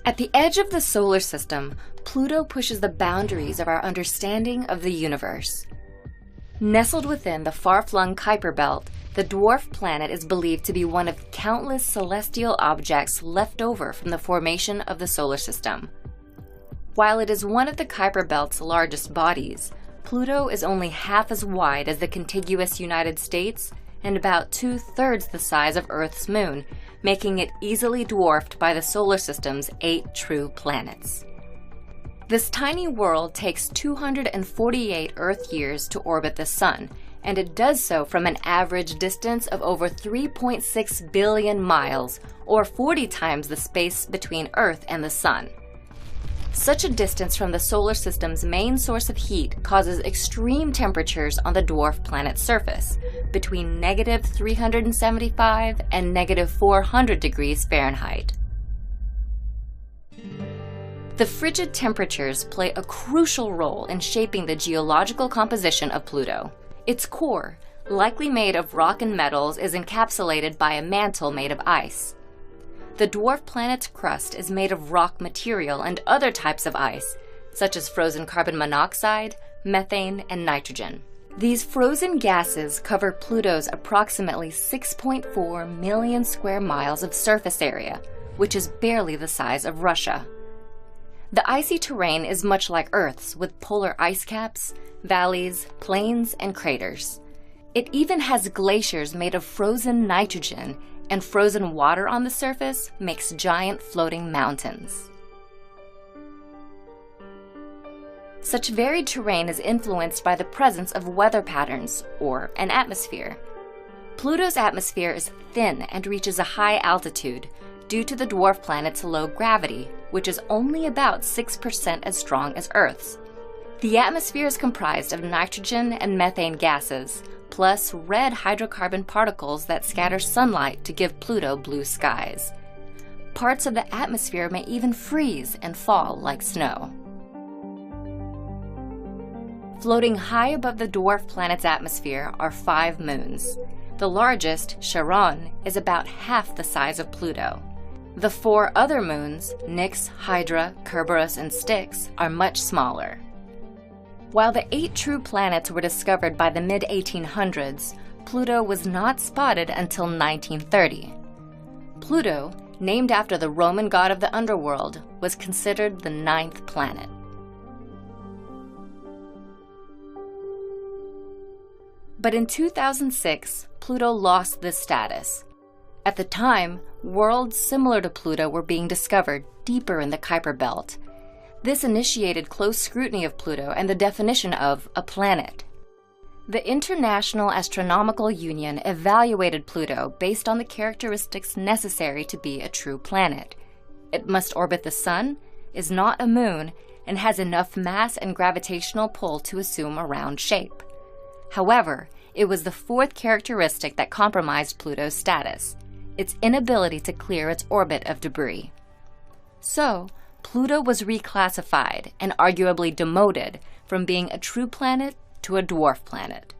At the edge of the solar system, Pluto pushes the boundaries of our understanding of the universe. Nestled within the far-flung Kuiper belt, the dwarf planet is believed to be one of countless celestial objects left over from the formation of the solar system. While it is one of the Kuiper belt's largest bodies, Pluto is only half as wide as the contiguous United States and about 2/3 the size of Earth's moon, making it easily dwarfed by the solar system's 8 true planets. This tiny world takes 248 Earth years to orbit the Sun, and it does so from an average distance of over 3.6 billion miles, or 40 times the space between Earth and the Sun. Such a distance from the solar system's main source of heat causes extreme temperatures on the dwarf planet's surface, between -375 and -400 degrees Fahrenheit. The frigid temperatures play a crucial role in shaping the geological composition of Pluto. Its core, likely made of rock and metals, is encapsulated by a mantle made of ice. The dwarf planet's crust is made of rock material and other types of ice, such as frozen carbon monoxide, methane, and nitrogen. These frozen gases cover Pluto's approximately 6.4 million square miles of surface area, which is barely the size of Russia. The icy terrain is much like Earth's, with polar ice caps, valleys, plains, and craters. It even has glaciers made of frozen nitrogen, and frozen water on the surface makes giant floating mountains. Such varied terrain is influenced by the presence of weather patterns, or an atmosphere. Pluto's atmosphere is thin and reaches a high altitude due to the dwarf planet's low gravity, which is only about 6% as strong as Earth's. The atmosphere is comprised of nitrogen and methane gases, plus red hydrocarbon particles that scatter sunlight to give Pluto blue skies. Parts of the atmosphere may even freeze and fall like snow. Floating high above the dwarf planet's atmosphere are 5 moons. The largest, Charon, is about half the size of Pluto. The 4 other moons, Nix, Hydra, Kerberos, and Styx, are much smaller. While the 8 true planets were discovered by the mid-1800s, Pluto was not spotted until 1930. Pluto, named after the Roman god of the underworld, was considered the 9th planet. But in 2006, Pluto lost this status. At the time, worlds similar to Pluto were being discovered deeper in the Kuiper belt. This initiated close scrutiny of Pluto and the definition of a planet. The International Astronomical Union evaluated Pluto based on the characteristics necessary to be a true planet. It must orbit the Sun, is not a moon, and has enough mass and gravitational pull to assume a round shape. However, it was the 4th characteristic that compromised Pluto's status: its inability to clear its orbit of debris. So, Pluto was reclassified and arguably demoted from being a true planet to a dwarf planet.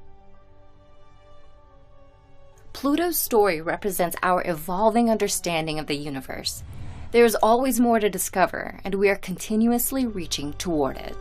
Pluto's story represents our evolving understanding of the universe. There is always more to discover, and we are continuously reaching toward it.